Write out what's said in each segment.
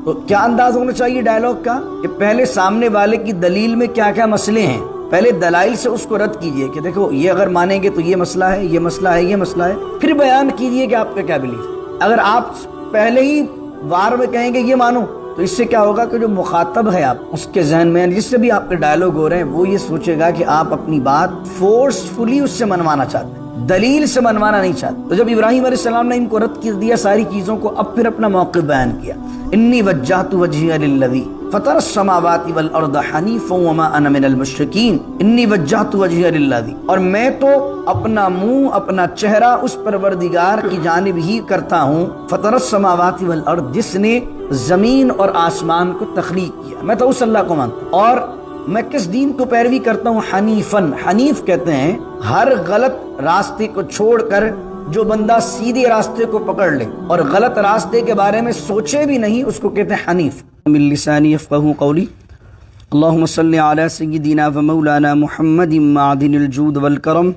تو کیا انداز ہونا چاہیے ڈائلاگ کا کہ پہلے سامنے والے کی دلیل میں کیا کیا مسئلے ہیں، پہلے دلائل سے اس کو رد کیجئے کہ دیکھو یہ اگر مانیں گے تو یہ مسئلہ ہے، یہ مسئلہ ہے، یہ مسئلہ ہے، پھر بیان کیجئے کہ آپ کا کیا بلیف۔ اگر آپ پہلے ہی وار میں کہیں گے یہ مانو، تو اس سے کیا ہوگا کہ جو مخاطب ہے آپ اس کے ذہن میں، جس سے بھی آپ کے ڈائلاگ ہو رہے ہیں، وہ یہ سوچے گا کہ آپ اپنی بات فورسفلی اس سے منوانا چاہتے ہیں، دلیل سے منوانا نہیں چاہتے۔ تو جب ابراہیم علیہ السلام نے ان کو رد کر دیا ساری چیزوں کو، اب پھر اپنا موقف بیان کیا، انی وجہت وجہی للذی فطر السماوات والارض حنیفا وما انا من المشرکین، انی وجہت وجہی للذی، اور میں تو اپنا منہ اپنا چہرہ اس پروردگار کی جانب ہی کرتا ہوں، فطر السماوات والارض، جس نے زمین اور آسمان کو تخلیق کیا، میں تو اس اللہ کو مانتا ہوں، اور میں کس دین کو پیروی کرتا ہوں، حنیفن، حنیف کہتے ہیں ہر غلط راستے کو چھوڑ کر جو بندہ سیدھے راستے کو پکڑ لے اور غلط راستے کے بارے میں سوچے بھی نہیں، اس کو کہتے ہیں حنیف۔ من لسانی یفقہوا قولی، اللہم صلی علی سیدنا و مولانا محمد معدن الجود والکرم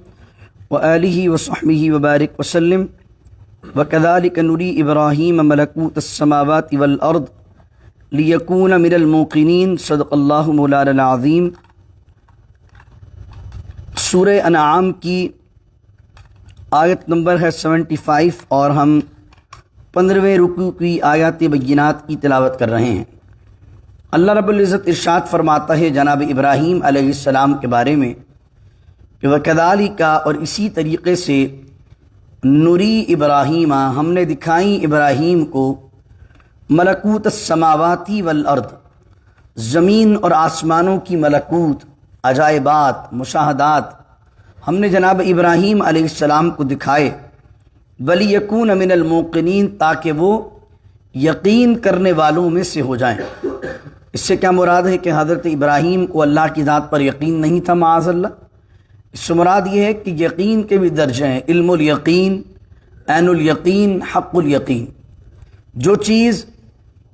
وآلہ وصحبہ وبارک وسلم، وکذالک نری ابراہیم ملکوت السماوات والارض لیکون من الموقنین، صدق اللہ مولانا العظیم۔ سورہ انعام کی آیت نمبر ہے 75 اور ہم 15ویں رکوع کی آیات بینات کی تلاوت کر رہے ہیں۔ اللہ رب العزت ارشاد فرماتا ہے جناب ابراہیم علیہ السلام کے بارے میں کہ وَكَذَلِكَ، اور اسی طریقے سے نُری ابراہیم، ہم نے دکھائیں ابراہیم کو ملکوت السماواتی والارض، زمین اور آسمانوں کی ملکوت، عجائبات، مشاہدات ہم نے جناب ابراہیم علیہ السلام کو دکھائے، وَلِيَكُونَ مِنَ الْمُوقِنِينَ، تاکہ وہ یقین کرنے والوں میں سے ہو جائیں۔ اس سے کیا مراد ہے کہ حضرت ابراہیم کو اللہ کی ذات پر یقین نہیں تھا، معاذ اللہ۔ اس سے مراد یہ ہے کہ یقین کے بھی درجے ہیں، علم الیقین، عین الیقین، حق الیقین۔ جو چیز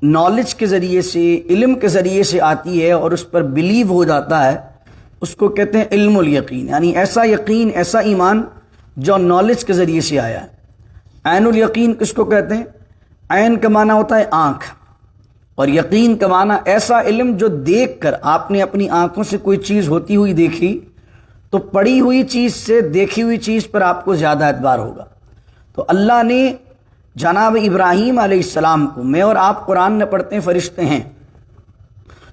نالج کے ذریعے سے، علم کے ذریعے سے آتی ہے اور اس پر بلیو ہو جاتا ہے، اس کو کہتے ہیں علم الیقین، یعنی ایسا یقین، ایسا ایمان جو نالج کے ذریعے سے آیا ہے۔ عین الیقین کس کو کہتے ہیں؟ عین کا معنی ہوتا ہے آنکھ، اور یقین کا معنی ایسا علم جو دیکھ کر، آپ نے اپنی آنکھوں سے کوئی چیز ہوتی ہوئی دیکھی تو پڑھی ہوئی چیز سے دیکھی ہوئی چیز پر آپ کو زیادہ اعتبار ہوگا۔ تو اللہ نے جناب ابراہیم علیہ السلام کو، میں اور آپ قرآن میں پڑھتے ہیں فرشتے ہیں،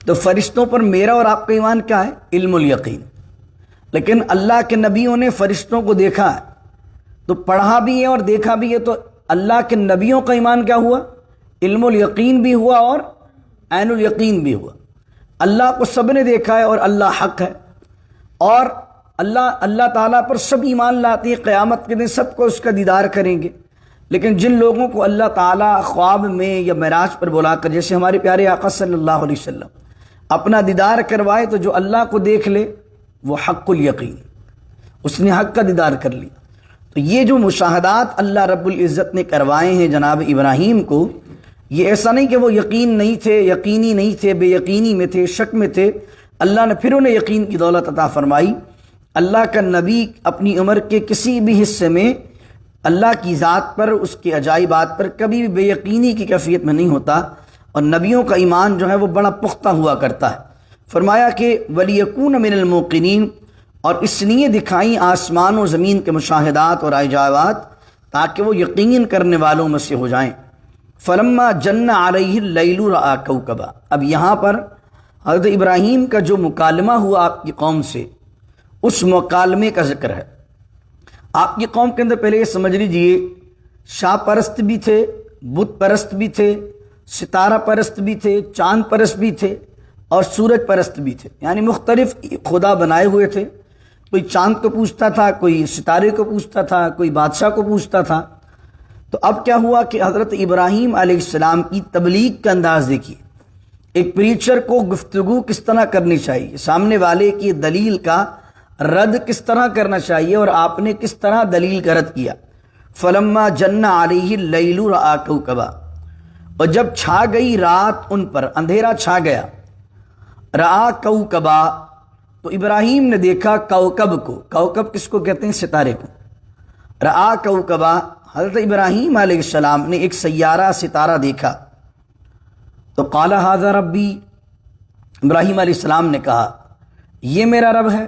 تو فرشتوں پر میرا اور آپ کا ایمان کیا ہے؟ علم الیقین۔ لیکن اللہ کے نبیوں نے فرشتوں کو دیکھا ہے، تو پڑھا بھی ہے اور دیکھا بھی ہے، تو اللہ کے نبیوں کا ایمان کیا ہوا؟ علم الیقین بھی ہوا اور عین الیقین بھی ہوا۔ اللہ کو سب نے دیکھا ہے اور اللہ حق ہے، اور اللہ تعالیٰ پر سب ایمان لاتے ہیں، قیامت کے دن سب کو اس کا دیدار کریں گے۔ لیکن جن لوگوں کو اللہ تعالیٰ خواب میں یا معراج پر بلا کر، جیسے ہمارے پیارے آقا صلی اللہ علیہ وسلم، اپنا دیدار کروائے، تو جو اللہ کو دیکھ لے وہ حق الیقین، اس نے حق کا دیدار کر لیا۔ تو یہ جو مشاہدات اللہ رب العزت نے کروائے ہیں جناب ابراہیم کو، یہ ایسا نہیں کہ وہ یقین نہیں تھے، یقینی نہیں تھے، بے یقینی میں تھے، شک میں تھے، اللہ نے پھر انہیں یقین کی دولت عطا فرمائی۔ اللہ کا نبی اپنی عمر کے کسی بھی حصے میں اللہ کی ذات پر، اس کے عجائبات پر کبھی بھی بے یقینی کی کیفیت میں نہیں ہوتا، اور نبیوں کا ایمان جو ہے وہ بڑا پختہ ہوا کرتا ہے۔ فرمایا کہ وَلِيَكُونَ مِنَ الْمُوقِنِينَ، اور اس لیے دکھائیں آسمان و زمین کے مشاہدات اور عجائبات تاکہ وہ یقین کرنے والوں میں سے ہو جائیں۔ فَلَمَّا جَنَّ عَلَيْهِ اللَّيْلُ رَأَىٰ كَوْكَبًا، اب یہاں پر حضرت ابراہیم کا جو مکالمہ ہوا آپ کی قوم سے، اس مکالمے کا ذکر ہے۔ آپ کی قوم کے اندر پہلے یہ سمجھ لیجئے، شاہ پرست بھی تھے، بت پرست بھی تھے، ستارہ پرست بھی تھے، چاند پرست بھی تھے، اور سورج پرست بھی تھے، یعنی مختلف خدا بنائے ہوئے تھے۔ کوئی چاند کو پوچھتا تھا، کوئی ستارے کو پوچھتا تھا، کوئی بادشاہ کو پوچھتا تھا۔ تو اب کیا ہوا کہ حضرت ابراہیم علیہ السلام کی تبلیغ کا انداز دیکھیے، ایک پریچر کو گفتگو کس طرح کرنی چاہیے، سامنے والے کی دلیل کا رد کس طرح کرنا چاہیے، اور آپ نے کس طرح دلیل کا رد کیا۔ فلما جن علیہ اللیل رأى کوکبا، اور جب چھا گئی رات ان پر، اندھیرا چھا گیا، رأى کوکبا، تو ابراہیم نے دیکھا کوکب کو۔ کوکب کس کو کہتے ہیں؟ ستارے کو۔ رأى کوکبا، حضرت ابراہیم علیہ السلام نے ایک سیارہ ستارہ دیکھا۔ تو قال ھذا ربی، ابراہیم علیہ السلام نے کہا یہ میرا رب ہے،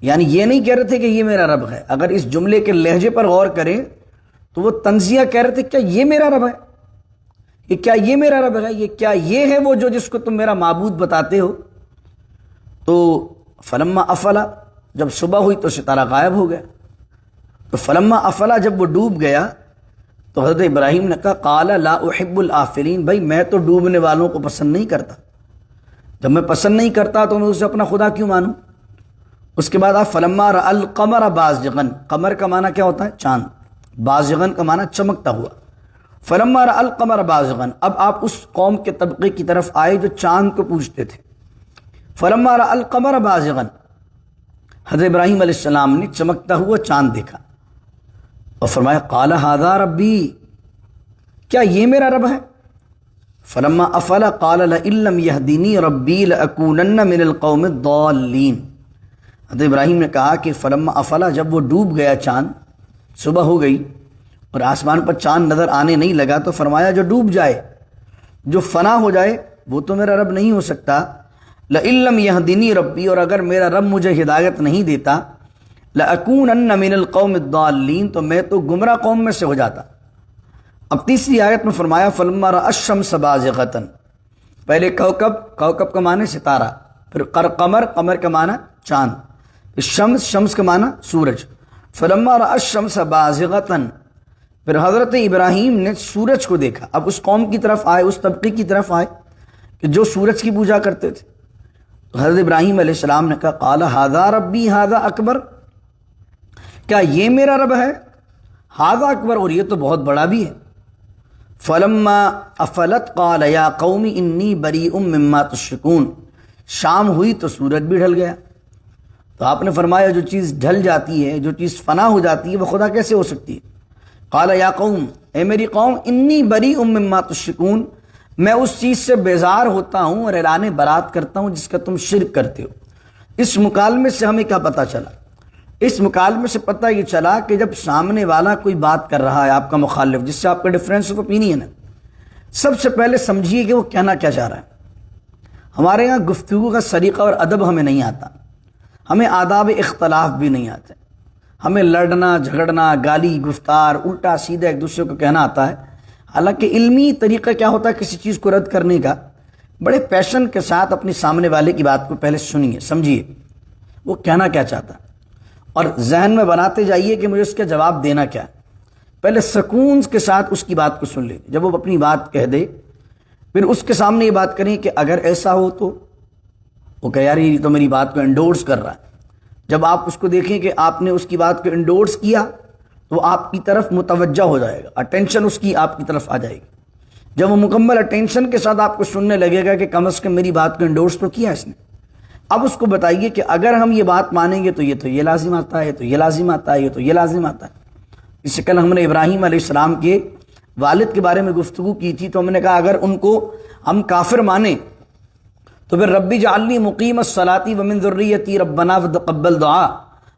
یعنی یہ نہیں کہہ رہے تھے کہ یہ میرا رب ہے، اگر اس جملے کے لہجے پر غور کریں تو وہ تنزیہ کہہ رہے تھے کیا یہ میرا رب ہے، کہ کیا یہ میرا رب ہے، یہ کیا یہ ہے وہ جو جس کو تم میرا معبود بتاتے ہو۔ تو فلما افلا، جب صبح ہوئی تو ستارہ غائب ہو گیا، تو فلما افلا جب وہ ڈوب گیا تو حضرت ابراہیم نے کہا قال لا احب الآفلین، بھائی میں تو ڈوبنے والوں کو پسند نہیں کرتا، جب میں پسند نہیں کرتا تو میں اسے اپنا خدا کیوں مانوں۔ اس کے بعد آپ فلما رأى القمر بازغا، قمر کا معنی کیا ہوتا ہے؟ چاند، بازغا کا معنی چمکتا ہوا، فلما رأى القمر بازغا، اب آپ اس قوم کے طبقے کی طرف آئے جو چاند کو پوجتے تھے۔ فلما رأى القمر بازغا، حضرت ابراہیم علیہ السلام نے چمکتا ہوا چاند دیکھا اور فرمایا قال ھذا ربی، کیا یہ میرا رب ہے؟ فلما افل قال لئن لم يهدني ربی لأکونن من القوم الضالین، حضرت ابراہیم نے کہا کہ فلما افلا، جب وہ ڈوب گیا چاند، صبح ہو گئی اور آسمان پر چاند نظر آنے نہیں لگا، تو فرمایا جو ڈوب جائے، جو فنا ہو جائے، وہ تو میرا رب نہیں ہو سکتا۔ لئن لم يهدني ربی، اور اگر میرا رب مجھے ہدایت نہیں دیتا، لأکونن من القوم الضالین، تو میں تو گمراہ قوم میں سے ہو جاتا۔ اب تیسری آیت میں فرمایا فلما رأى الشمس بازغۃ، پہلے کوكب، کوكب کا معنی ستارہ، پھر قمر، قمر کا معنی چاند، پھر شمس، شمس کا معنی سورج۔ فلما رأى الشمس بازغۃ، پھر حضرت ابراہیم نے سورج کو دیکھا۔ اب اس قوم کی طرف آئے، اس طبقے کی طرف آئے کہ جو سورج کی پوجا کرتے تھے، تو حضرت ابراہیم علیہ السلام نے کہا قال ھذا ربی ھذا اکبر، کیا یہ میرا رب ہے؟ ھذا اکبر، اور یہ تو بہت بڑا بھی ہے۔ فلما افلت قال یا قوم انی بریء مما تشرکون، شام ہوئی تو سورج بھی ڈھل گیا۔ تو آپ نے فرمایا جو چیز ڈھل جاتی ہے، جو چیز فنا ہو جاتی ہے، وہ خدا کیسے ہو سکتی ہے؟ قال یا قوم، اے میری قوم، انی بریء مما تشرکون، میں اس چیز سے بیزار ہوتا ہوں اور اعلان برات کرتا ہوں جس کا تم شرک کرتے ہو۔ اس مکالمے سے ہمیں کیا پتہ چلا؟ اس مکالمے سے پتہ یہ چلا کہ جب سامنے والا کوئی بات کر رہا ہے آپ کا مخالف، جس سے آپ کا ڈفرینس آف اوپینین ہے، سب سے پہلے سمجھیے کہ وہ کہنا کیا چاہ رہا ہے۔ ہمارے یہاں گفتگو کا سلیقہ اور ادب ہمیں نہیں آتا، ہمیں آداب اختلاف بھی نہیں آتے، ہمیں لڑنا جھگڑنا، گالی گفتار، الٹا سیدھا ایک دوسرے کو کہنا آتا ہے۔ حالانکہ علمی طریقہ کیا ہوتا ہے کسی چیز کو رد کرنے کا؟ بڑے پیشن کے ساتھ اپنی سامنے والے کی بات کو پہلے سنیے، سمجھیے وہ کہنا کیا چاہتا ہے، اور ذہن میں بناتے جائیے کہ مجھے اس کا جواب دینا کیا ہے۔ پہلے سکون کے ساتھ اس کی بات کو سن لیں، جب وہ اپنی بات کہہ دے پھر اس کے سامنے یہ بات کریں کہ اگر ایسا ہو تو، وہ کہ یار یہ تو میری بات کو انڈورس کر رہا ہے۔ جب آپ اس کو دیکھیں کہ آپ نے اس کی بات کو انڈورس کیا تو وہ آپ کی طرف متوجہ ہو جائے گا، اٹینشن اس کی آپ کی طرف آ جائے گی۔ جب وہ مکمل اٹینشن کے ساتھ آپ کو سننے لگے گا کہ کم از کم میری بات کو انڈورس تو کیا اس نے، اب اس کو بتائیے کہ اگر ہم یہ بات مانیں گے تو یہ لازم آتا ہے، تو یہ لازم آتا ہے، یہ تو یہ لازم آتا ہے۔ اس سے کل ہم نے ابراہیم علیہ السلام کے والد کے بارے میں گفتگو کی تھی، تو ہم نے کہا اگر ان کو ہم کافر مانیں تو پھر ربی جعلنی مقیم الصلاۃ ومن ذریتی ربنا وتقبل دعا،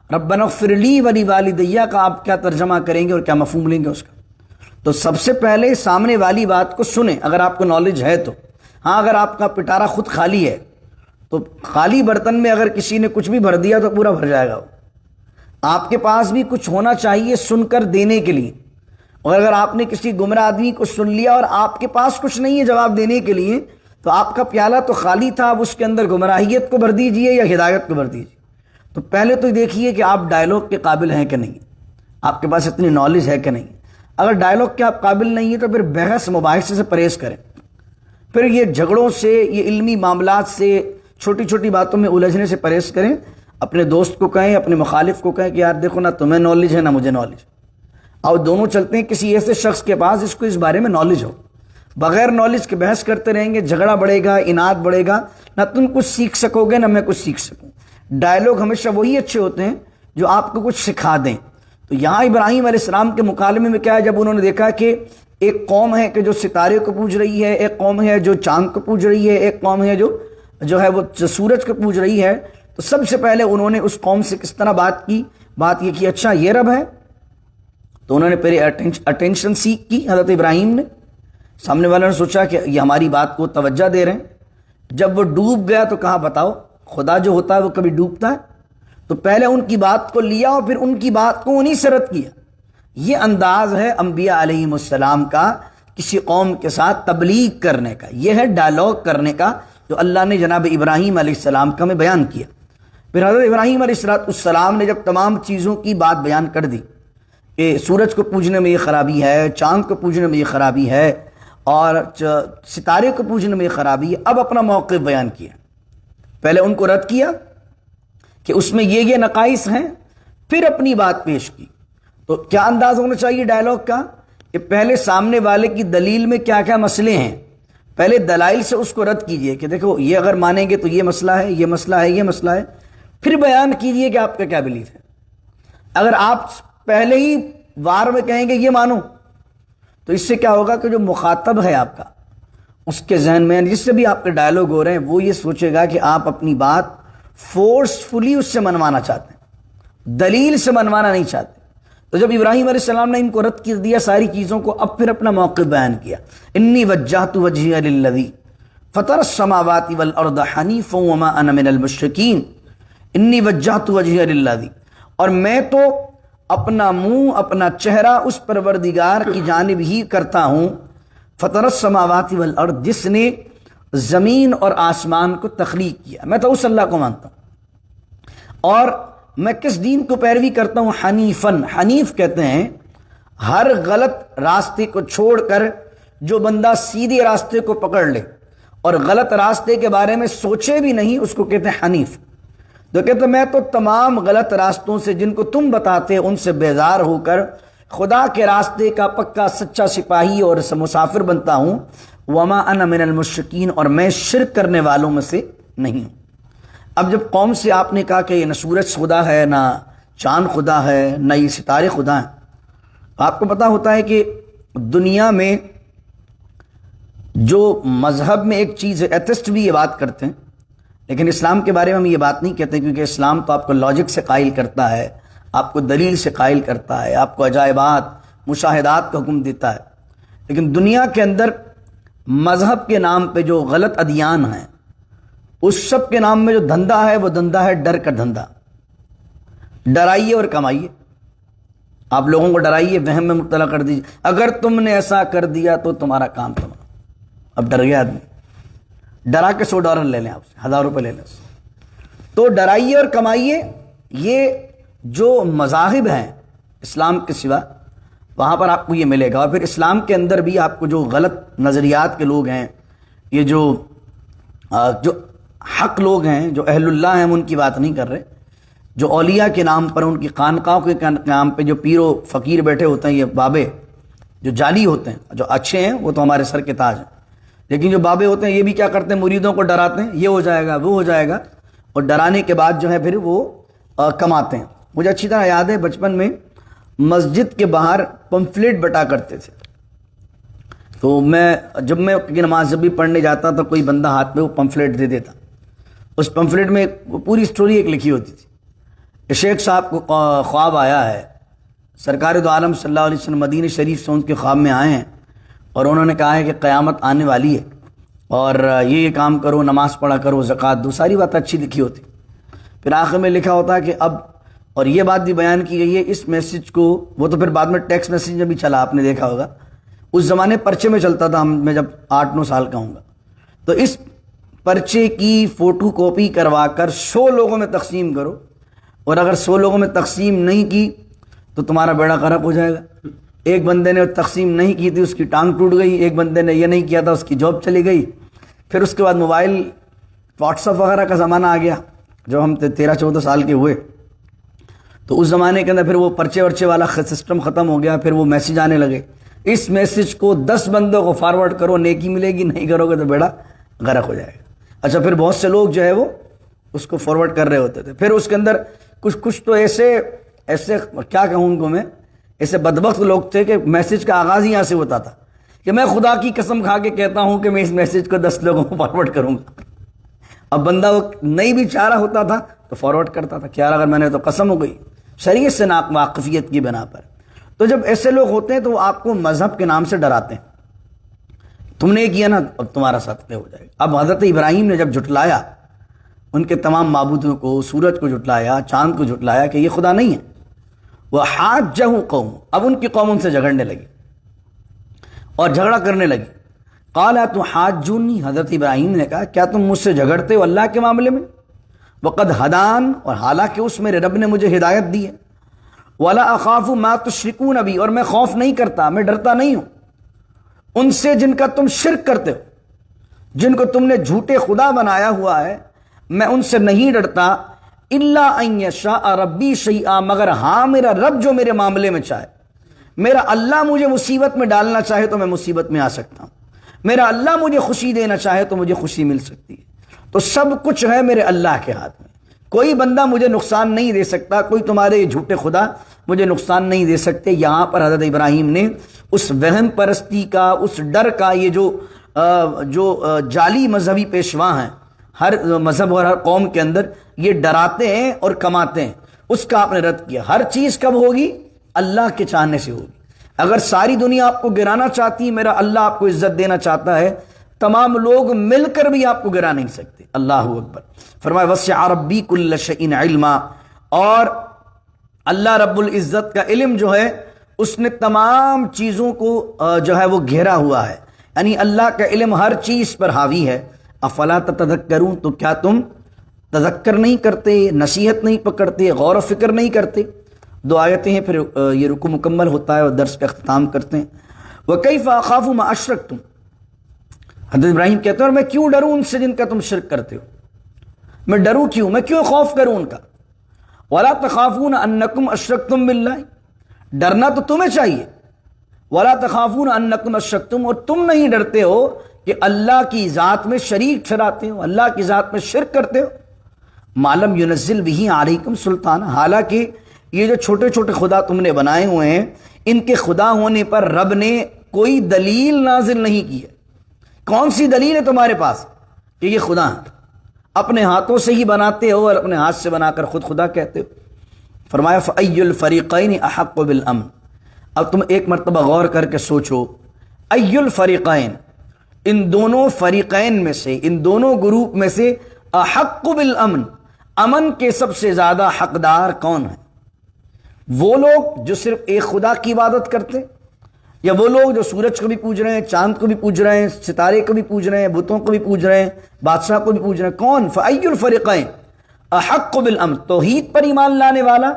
ربنا اغفر لی ولی والدی کا آپ کیا ترجمہ کریں گے اور کیا مفہوم لیں گے اس کا؟ تو سب سے پہلے سامنے والی بات کو سنیں اگر آپ کو نالج ہے تو۔ ہاں اگر آپ کا پٹارا خود خالی ہے تو خالی برتن میں اگر کسی نے کچھ بھی بھر دیا تو پورا بھر جائے گا۔ آپ کے پاس بھی کچھ ہونا چاہیے سن کر دینے کے لیے، اور اگر آپ نے کسی گمراہ آدمی کو سن لیا اور آپ کے پاس کچھ نہیں ہے جواب دینے کے لیے، تو آپ کا پیالہ تو خالی تھا، اب اس کے اندر گمراہیت کو بھر دیجئے یا ہدایت کو بھر دیجئے۔ تو پہلے تو دیکھیے کہ آپ ڈائلاگ کے قابل ہیں کہ نہیں، آپ کے پاس اتنی نالج ہے کہ نہیں۔ اگر ڈائلاگ کے آپ قابل نہیں ہیں تو پھر بحث مباحثے سے پرہیز کریں، پھر یہ جھگڑوں سے، یہ علمی معاملات سے، چھوٹی چھوٹی باتوں میں الجھنے سے پرہیز کریں۔ اپنے دوست کو کہیں، اپنے مخالف کو کہیں کہ یار دیکھو نہ تمہیں نالج ہے نہ مجھے نالج، اور دونوں چلتے ہیں کسی ایسے شخص کے پاس جس کو اس بارے میں نالج ہو۔ بغیر نالج کے بحث کرتے رہیں گے، جھگڑا بڑھے گا، اناد بڑھے گا، نہ تم کچھ سیکھ سکو گے نہ میں کچھ سیکھ سکوں۔ ڈائلاگ ہمیشہ وہی اچھے ہوتے ہیں جو آپ کو کچھ سکھا دیں۔ تو یہاں ابراہیم علیہ السلام کے مکالمے میں کیا ہے، جب انہوں نے دیکھا کہ ایک قوم ہے کہ جو ستارے کو پوج رہی ہے، ایک قوم ہے جو چاند کو پوج رہی ہے، ایک قوم ہے جو ہے وہ سورج کو پوج رہی ہے، تو سب سے پہلے انہوں نے اس قوم سے کس طرح بات یہ کی اچھا یہ رب ہے؟ تو انہوں نے پہلے اٹینشن سیکھ کی حضرت ابراہیم نے، سامنے والوں نے سوچا کہ یہ ہماری بات کو توجہ دے رہے ہیں. جب وہ ڈوب گیا تو کہا بتاؤ خدا جو ہوتا ہے وہ کبھی ڈوبتا ہے؟ تو پہلے ان کی بات کو لیا اور پھر ان کی بات کو انہی سے رد کیا. یہ انداز ہے انبیاء علیہم السلام کا کسی قوم کے ساتھ تبلیغ کرنے کا. یہ ہے ڈائلاگ کرنے کا جو اللہ نے جناب ابراہیم علیہ السلام کا میں بیان کیا. پھر حضرت ابراہیم علیہ السلام نے جب تمام چیزوں کی بات بیان کر دی کہ سورج کو پوجنے میں یہ خرابی ہے، چاند کو پوجنے میں یہ خرابی ہے اور ستارے کو پوجنے میں یہ خرابی ہے، اب اپنا موقف بیان کیا. پہلے ان کو رد کیا کہ اس میں یہ نقائص ہیں، پھر اپنی بات پیش کی. تو کیا انداز ہونا چاہیے ڈائلاگ کا کہ پہلے سامنے والے کی دلیل میں کیا کیا مسئلے ہیں، پہلے دلائل سے اس کو رد کیجئے کہ دیکھو یہ اگر مانیں گے تو یہ مسئلہ ہے، یہ مسئلہ ہے، یہ مسئلہ ہے، پھر بیان کیجئے کہ آپ کا کیا بلیف ہے. اگر آپ پہلے ہی وار میں کہیں گے یہ مانو تو اس سے کیا ہوگا کہ جو مخاطب ہے آپ کا اس کے ذہن میں جس سے بھی آپ کے ڈائلاگ ہو رہے ہیں وہ یہ سوچے گا کہ آپ اپنی بات فورسفلی اس سے منوانا چاہتے ہیں، دلیل سے منوانا نہیں چاہتے. تو جب ابراہیم علیہ السلام نے ان کو رد کر دیا ساری چیزوں کو، اب پھر اپنا موقف بیان کیا. انی وجہت وجہی للذی فطر السماوات والارض حنیفا وما انا من المشرکین. انی وجہت وجہی للذی، اور میں تو اپنا منہ اپنا چہرہ اس پروردگار کی جانب ہی کرتا ہوں، فطر السماوات والارض، جس نے زمین اور آسمان کو تخلیق کیا. میں تو اس اللہ کو مانتا ہوں. اور میں کس دین کو پیروی کرتا ہوں؟ حنیفن. حنیف کہتے ہیں ہر غلط راستے کو چھوڑ کر جو بندہ سیدھے راستے کو پکڑ لے اور غلط راستے کے بارے میں سوچے بھی نہیں، اس کو کہتے ہیں حنیف. تو کہتے میں تو تمام غلط راستوں سے جن کو تم بتاتے ان سے بیزار ہو کر خدا کے راستے کا پکا سچا سپاہی اور مسافر بنتا ہوں. وما انا من المشرکین، اور میں شرک کرنے والوں میں سے نہیں ہوں. اب جب قوم سے آپ نے کہا کہ یہ نہ سورج خدا ہے، نہ چاند خدا ہے، نہ یہ ستارے خدا ہیں، آپ کو پتہ ہوتا ہے کہ دنیا میں جو مذہب میں ایک چیز ہے، ایتھسٹ بھی یہ بات کرتے ہیں، لیکن اسلام کے بارے میں ہم یہ بات نہیں کہتے کیونکہ اسلام تو آپ کو لاجک سے قائل کرتا ہے، آپ کو دلیل سے قائل کرتا ہے، آپ کو عجائبات مشاہدات کا حکم دیتا ہے. لیکن دنیا کے اندر مذہب کے نام پہ جو غلط ادیان ہیں اس سب کے نام میں جو دھندا ہے وہ دھندا ہے ڈر کا دھندا. ڈرائیے اور کمائیے، آپ لوگوں کو ڈرائیے، وہم میں مبتلا کر دیجیے، اگر تم نے ایسا کر دیا تو تمہارا کام تمام. اب ڈر گیا آدمی، ڈرا کے $100 لے لیں، آپ سے $1000 لے لیں. تو ڈرائیے اور کمائیے، یہ جو مذاہب ہیں اسلام کے سوا وہاں پر آپ کو یہ ملے گا. اور پھر اسلام کے اندر بھی آپ کو جو غلط نظریات کے لوگ ہیں، یہ جو حق لوگ ہیں، جو اہل اللہ ہیں، ہم ان کی بات نہیں کر رہے، جو اولیاء کے نام پر، ان کی خانقاہوں کے نام پہ جو پیر و فقیر بیٹھے ہوتے ہیں، یہ بابے جو جعلی ہوتے ہیں، جو اچھے ہیں وہ تو ہمارے سر کے تاج ہیں، لیکن جو بابے ہوتے ہیں یہ بھی کیا کرتے ہیں، مریدوں کو ڈراتے ہیں یہ ہو جائے گا وہ ہو جائے گا، اور ڈرانے کے بعد جو ہے پھر وہ کماتے ہیں. مجھے اچھی طرح یاد ہے بچپن میں مسجد کے باہر پمفلیٹ بٹا کرتے تھے. تو جب میں نماز جب بھی پڑھنے جاتا تو کوئی بندہ ہاتھ میں وہ پمفلیٹ دے دیتا. اس پمفلیٹ میں پوری سٹوری ایک لکھی ہوتی تھی کہ شیخ صاحب کو خواب آیا ہے، سرکار دو عالم صلی اللہ علیہ وسلم مدینہ شریف سے ان کے خواب میں آئے ہیں اور انہوں نے کہا ہے کہ قیامت آنے والی ہے اور یہ کام کرو، نماز پڑھا کرو، زکوٰۃ دو، ساری بات اچھی لکھی ہوتی. پھر آخر میں لکھا ہوتا ہے کہ اب، اور یہ بات بھی بیان کی گئی ہے اس میسج کو، وہ تو پھر بعد میں ٹیکسٹ میسج میں بھی چلا، آپ نے دیکھا ہوگا، اس زمانے پرچے میں چلتا تھا، میں جب 8-9 سال کا ہوں گا، تو اس پرچے کی فوٹو کاپی کروا کر 100 لوگوں میں تقسیم کرو، اور اگر 100 لوگوں میں تقسیم نہیں کی تو تمہارا بیڑا غرق ہو جائے گا. ایک بندے نے تقسیم نہیں کی تھی، اس کی ٹانگ ٹوٹ گئی، ایک بندے نے یہ نہیں کیا تھا، اس کی جاب چلی گئی. پھر اس کے بعد موبائل واٹس ایپ وغیرہ کا زمانہ آ گیا، جب ہم 13-14 سال کے ہوئے تو اس زمانے کے اندر پھر وہ پرچے ورچے والا سسٹم ختم ہو گیا. پھر وہ میسج آنے لگے، اس میسج کو 10 بندوں کو فارورڈ کرو، نیکی ملے گی، نہیں کرو گے تو بیڑا غرق ہو جائے گا. اچھا، پھر بہت سے لوگ جو ہے وہ اس کو فارورڈ کر رہے ہوتے تھے. پھر اس کے اندر کچھ تو ایسے کیا کہوں ان کو میں، ایسے بدبخت لوگ تھے کہ میسج کا آغاز ہی یہاں سے ہوتا تھا کہ میں خدا کی قسم کھا کے کہتا ہوں کہ میں اس میسج کو 10 لوگوں کو فارورڈ کروں گا. اب بندہ وہ نہیں بھی چاہ رہا ہوتا تھا تو فارورڈ کرتا تھا کہ یار اگر میں نے تو قسم ہو گئی شریعت سے ناواقفیت کی بنا پر. تو جب ایسے لوگ ہوتے ہیں تو وہ آپ کو مذہب کے نام سے ڈراتے ہیں. تم نے کیا نا اب تمہارا صدقہ ہو جائے گا۔ اب حضرت ابراہیم نے جب جھٹلایا ان کے تمام معبودوں کو، سورج کو جھٹلایا، چاند کو جھٹلایا کہ یہ خدا نہیں ہے، وحاجہ قوم، اب ان کی قوم ان سے جھگڑنے لگی اور جھگڑا کرنے لگی۔ قال تحاجونی، حضرت ابراہیم نے کہا کیا تم مجھ سے جھگڑتے ہو اللہ کے معاملے میں؟ وقد ہدان، اور حالانکہ اس میرے رب نے مجھے ہدایت دی ہے، ولا اخاف ما تشرکون بی، اور میں خوف نہیں کرتا، میں ڈرتا نہیں ہوں ان سے جن کا تم شرک کرتے ہو، جن کو تم نے جھوٹے خدا بنایا ہوا ہے، میں ان سے نہیں ڈرتا۔ الا ان یشاء ربی شیئا، مگر ہاں میرا رب جو میرے معاملے میں چاہے، میرا اللہ مجھے مصیبت میں ڈالنا چاہے تو میں مصیبت میں آ سکتا ہوں، میرا اللہ مجھے خوشی دینا چاہے تو مجھے خوشی مل سکتی ہے، تو سب کچھ ہے میرے اللہ کے ہاتھ میں، کوئی بندہ مجھے نقصان نہیں دے سکتا، کوئی تمہارے یہ جھوٹے خدا مجھے نقصان نہیں دے سکتے۔ یہاں پر حضرت ابراہیم نے اس وہم پرستی کا، اس ڈر کا، یہ جو جعلی مذہبی پیشوا ہیں ہر مذہب اور ہر قوم کے اندر، یہ ڈراتے ہیں اور کماتے ہیں، اس کا آپ نے رد کیا۔ ہر چیز کب ہوگی؟ اللہ کے چاہنے سے ہوگی۔ اگر ساری دنیا آپ کو گرانا چاہتی ہے، میرا اللہ آپ کو عزت دینا چاہتا ہے، تمام لوگ مل کر بھی آپ کو گرا نہیں سکتے۔ اللہ اکبر۔ فرمایا وسع ربی کل شیء علما، اور اللہ رب العزت کا علم جو ہے اس نے تمام چیزوں کو جو ہے وہ گھیرا ہوا ہے، یعنی اللہ کا علم ہر چیز پر حاوی ہے۔ افلا تتذکرون، تو کیا تم تذکر نہیں کرتے، نصیحت نہیں پکڑتے، غور و فکر نہیں کرتے؟ 2 آیتیں ہیں، پھر یہ رکوع مکمل ہوتا ہے اور درس کا اختتام کرتے ہیں۔ وَكَيْفَ أَخَافُ مَا أَشْرَكْتُمْ، حضرت ابراہیم کہتے ہیں اور میں کیوں ڈروں ان سے جن کا تم شرک کرتے ہو، میں ڈروں کیوں، میں کیوں خوف کروں ان کا؟ وَلَا تَخَافُونَ أَنَّكُمْ أَشْرَكْتُمْ بِاللَّهِ، ڈرنا تو تمہیں چاہیے۔ وَلَا تَخَافُونَ أَنَّكُمْ أَشْرَكْتُمْ، اور تم نہیں ڈرتے ہو کہ اللہ کی ذات میں شریک ٹھہراتے ہو، اللہ کی ذات میں شرک کرتے ہو۔ مَا لَمْ يُنَزِّلْ بِهِ عَلَيْكُمْ سُلْطَانًا، حالانکہ یہ جو چھوٹے چھوٹے خدا تم نے بنائے ہوئے ہیں، ان کے خدا ہونے پر رب نے کوئی دلیل نازل نہیں کی ہے۔ کون سی دلیل ہے تمہارے پاس کہ یہ خدا ہیں؟ اپنے ہاتھوں سے ہی بناتے ہو اور اپنے ہاتھ سے بنا کر خود خدا کہتے ہو۔ فرمایا فَأَيُّ الْفَرِيقَيْنِ أَحَقُّ بِالْأَمْنِ، اب تم ایک مرتبہ غور کر کے سوچو، أَيُّ الْفَرِيقَيْن، ان دونوں فریقین میں سے، ان دونوں گروپ میں سے، أَحَقُّ بِالْأَمْنِ، امن کے سب سے زیادہ حقدار کون ہیں؟ وہ لوگ جو صرف ایک خدا کی عبادت کرتے، یا وہ لوگ جو سورج کو بھی پوج رہے ہیں، چاند کو بھی پوج رہے ہیں، ستارے کو بھی پوج رہے ہیں، بتوں کو بھی پوج رہے ہیں، بادشاہ کو بھی پوج رہے ہیں؟ کون؟ فَأَيُّ الْفَرِيقَيْنِ أَحَقُّ بِالْأَمْنِ، توحید پر ایمان لانے والا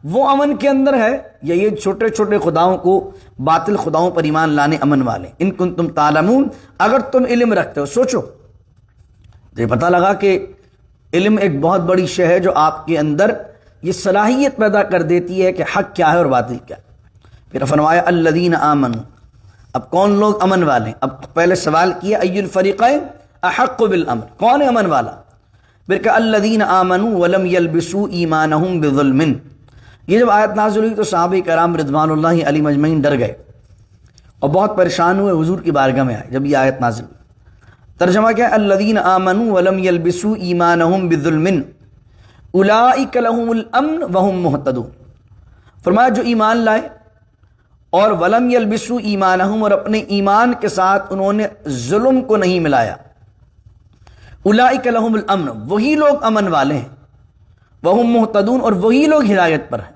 وہ امن کے اندر ہے، یا یہ چھوٹے چھوٹے خداؤں کو، باطل خداؤں پر ایمان لانے امن والے؟ ان کنتم تعلمون، اگر تم علم رکھتے ہو۔ سوچو، یہ پتہ لگا کہ علم ایک بہت بڑی شے ہے جو آپ کے اندر یہ صلاحیت پیدا کر دیتی ہے کہ حق کیا ہے اور باطل کیا ہے۔ پھر فرمایا الذین آمنوا، اب کون لوگ امن والے ہیں؟ اب پہلے سوال کیا ای الفریقین احق بالامن، کون ہے امن والا؟ پھر کہ الذین آمنوا ولم یلبسوا ایمانہم بظلم، یہ جب آیت نازل ہوئی تو صحابہ کرام رضوان اللہ علیہم اجمعین ڈر گئے اور بہت پریشان ہوئے، حضور کی بارگاہ میں آئے جب یہ آیت نازل ہوئی۔ ترجمہ کیا ہے؟ الذین آمنوا ولم یلبسوا ایمانہم بظلم اولئک لہم الامن وہم مہتدون، فرمایا جو ایمان لائے اور ولم یلبسوا ایمانہم، اور اپنے ایمان کے ساتھ انہوں نے ظلم کو نہیں ملایا، اولئک لہم الامن، وہی لوگ امن والے ہیں، وہم مہتدون، اور وہی لوگ ہدایت پر ہیں۔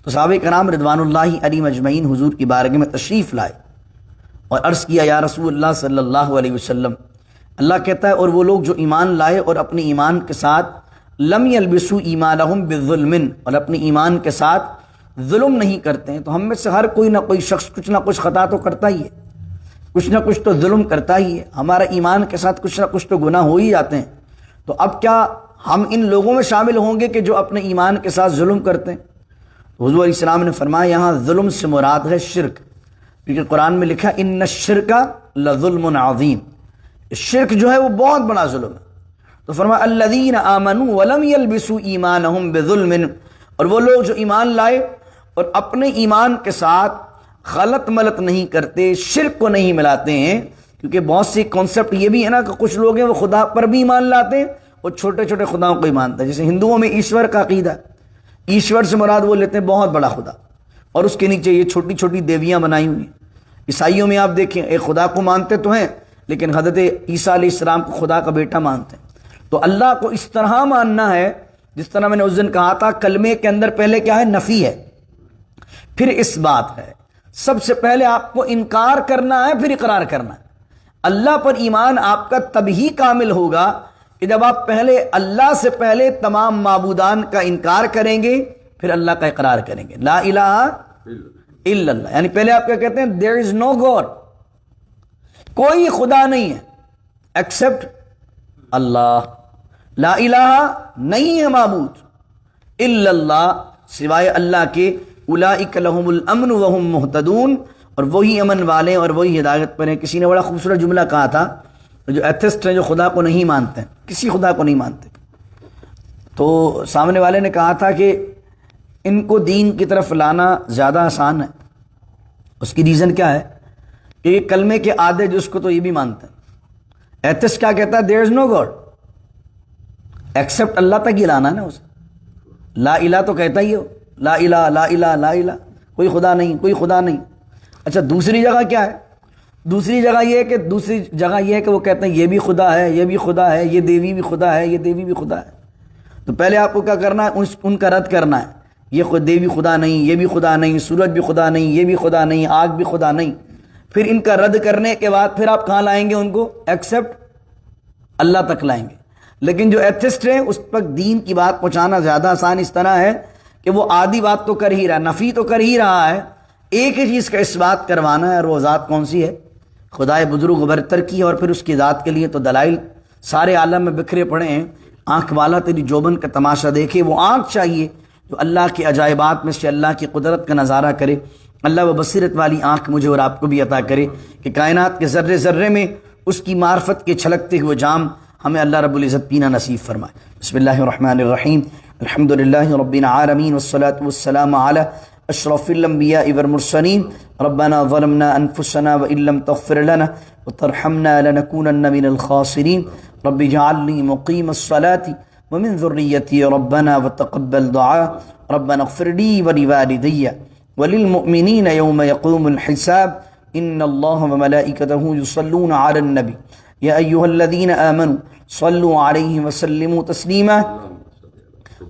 تو صحابہ کرام رضوان اللہ علیہم اجمعین حضور کی بارگاہ میں تشریف لائے اور عرض کیا یا رسول اللہ صلی اللہ علیہ وسلم، اللہ کہتا ہے اور وہ لوگ جو ایمان لائے اور اپنے ایمان کے ساتھ لم یلبسوا ایمانہم بظلم، اور اپنے ایمان کے ساتھ ظلم نہیں کرتے ہیں۔ تو ہم میں سے ہر کوئی نہ کوئی شخص کچھ نہ کچھ خطا تو کرتا ہی ہے، کچھ نہ کچھ تو ظلم کرتا ہی ہے، ہمارا ایمان کے ساتھ کچھ نہ کچھ تو گناہ ہو ہی جاتے ہیں۔ تو اب کیا ہم ان لوگوں میں شامل ہوں گے کہ جو اپنے ایمان کے ساتھ ظلم کرتے ہیں؟ حضور علیہ السلام نے فرمایا یہاں ظلم سے مراد ہے شرک، کیونکہ قرآن میں لکھا ان الشرک لظلم عظیم، شرک جو ہے وہ بہت بڑا ظلم ہے۔ تو فرمایا الذین آمنوا ولم یلبسوا ایمانہم بظلم، اور وہ لوگ جو ایمان لائے اور اپنے ایمان کے ساتھ غلط ملط نہیں کرتے، شرک کو نہیں ملاتے ہیں، کیونکہ بہت سی کانسیپٹ یہ بھی ہے نا کہ کچھ لوگ ہیں وہ خدا پر بھی ایمان لاتے ہیں اور چھوٹے چھوٹے خداؤں کو ہی مانتے ہیں۔ جیسے ہندوؤں میں ایشور کا عقیدہ ہے، ایشور سے مراد وہ لیتے ہیں بہت بڑا خدا، اور اس کے نیچے یہ چھوٹی چھوٹی دیویاں بنائی ہوئی ہیں۔ عیسائیوں میں آپ دیکھیں ایک خدا کو مانتے تو ہیں لیکن حضرت عیسیٰ علیہ السلام کو خدا کا بیٹا مانتے ہیں۔ تو اللہ کو اس طرح ماننا ہے جس طرح میں نے اس دن کہا تھا، کلمے کے اندر پہلے کیا ہے؟ نفی ہے، پھر اس بات ہے۔ سب سے پہلے آپ کو انکار کرنا ہے، پھر اقرار کرنا ہے۔ اللہ پر ایمان آپ کا تب ہی کامل ہوگا کہ جب آپ پہلے اللہ سے پہلے تمام معبودان کا انکار کریں گے، پھر اللہ کا اقرار کریں گے، لا الہ الا اللہ۔ یعنی پہلے آپ کیا کہتے ہیں؟ دیر از نو گاڈ، کوئی خدا نہیں ہے ایکسپٹ اللہ، لا الہ نہیں ہے معبود الا اللہ سوائے اللہ کے، اولئک لہم الامن وہم مہتدون، اور وہی امن والے اور وہی ہدایت پر ہیں۔ کسی نے بڑا خوبصورت جملہ کہا تھا، جو ایتھسٹ ہیں، جو خدا کو نہیں مانتے ہیں، کسی خدا کو نہیں مانتے، تو سامنے والے نے کہا تھا کہ ان کو دین کی طرف لانا زیادہ آسان ہے۔ اس کی ریزن کیا ہے کہ یہ کلمے کے عادے جس کو تو یہ بھی مانتے ہیں۔ ایتھسٹ کیا کہتا ہے؟ دیر از نو گاڈ، ایکسپٹ اللہ تک ہی لانا ہے نا اسے، لا الہ تو کہتا ہی ہو، لا الہ لا الہ لا الہ، کوئی خدا نہیں، کوئی خدا نہیں۔ اچھا دوسری جگہ کیا ہے؟ دوسری جگہ یہ ہے کہ وہ کہتے ہیں یہ بھی خدا ہے، یہ بھی خدا ہے، یہ دیوی بھی خدا ہے، یہ دیوی بھی خدا ہے۔ تو پہلے آپ کو کیا کرنا ہے؟ ان کا رد کرنا ہے، یہ خود دیوی خدا نہیں، یہ بھی خدا نہیں، سورج بھی خدا نہیں، یہ بھی خدا نہیں، آگ بھی خدا نہیں۔ پھر ان کا رد کرنے کے بعد پھر آپ کہاں لائیں گے ان کو؟ ایکسپٹ اللہ تک لائیں گے۔ لیکن جو ایتھسٹ ہیں اس پر دین کی بات پہنچانا زیادہ آسان اس طرح ہے کہ وہ آدھی بات تو کر ہی رہا ہے، نفی تو کر ہی رہا ہے، ایک ہی چیز کا اس بات کروانا ہے، اور وہ ذات کون سی ہے؟ خدائے بزرگ و برتر کی ہے۔ اور پھر اس کی ذات کے لیے تو دلائل سارے عالم میں بکھرے پڑے ہیں۔ آنکھ والا تیری جوبن کا تماشا دیکھے، وہ آنکھ چاہیے جو اللہ کے عجائبات میں سے اللہ کی قدرت کا نظارہ کرے۔ اللہ وہ بصیرت والی آنکھ مجھے اور آپ کو بھی عطا کرے کہ کائنات کے ذرے ذرے میں اس کی معرفت کے چھلکتے ہوئے جام ہمیں اللہ رب العزت پینا نصیب فرمائے۔ بسم اللہ الرحمن الرحیم، الحمد للہ رب العالمین والصلاة والسلام علی اشرف الانبیاء والمرسلین۔ ربنا ظلمنا انفسنا وان لم تغفر لنا وترحمنا لنکونن من الخاسرین۔ رب اجعلنی مقیم الصلاة ومن ذریتی ربنا وتقبل دعاء۔ ربنا اغفر لی ولوالدی وللمؤمنین یوم یقوم الحساب۔ ان اللہ وملائکتہ یصلون علی النبی یا ایہا الذین آمنوا صلوا علیہ وسلموا تسلیما۔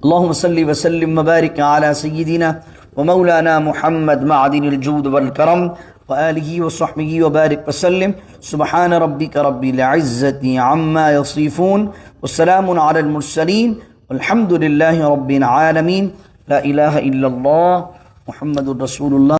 اللہم صل وسلم وبارک علی سیدنا ومولانا محمد معدن الجود والکرم وآلہ وصحبہ وبارک وسلم۔ سبحان ربک رب العزت عما یصفون والسلام علی المرسلین والحمد للہ رب العالمین۔ لا الہ الا اللہ محمد الرسول اللہ۔